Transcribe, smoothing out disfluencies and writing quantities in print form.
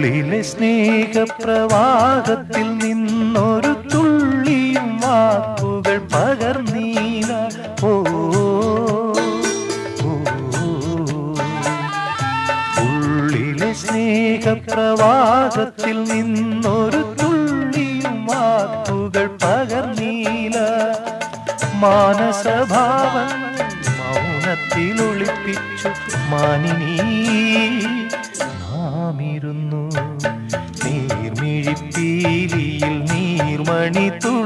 ഉള്ളിലെ സ്നേഹപ്രവാഹത്തിൽ നിന്നൊരു തുള്ളിയും വാക്കുകൾ പകർന്നീല. ഓ ഉള്ളിലെ സ്നേഹപ്രവാഹത്തിൽ നിന്നൊരു തുള്ളിയും വാക്കുകൾ പകർന്നീല. മാനസഭാവം മൗനത്തിൽ ഒളിപ്പിച്ചു മാനിനീ നാമിരുന്നു. നീർമിഴിപ്പീലിയിൽ നീർമണി തുളി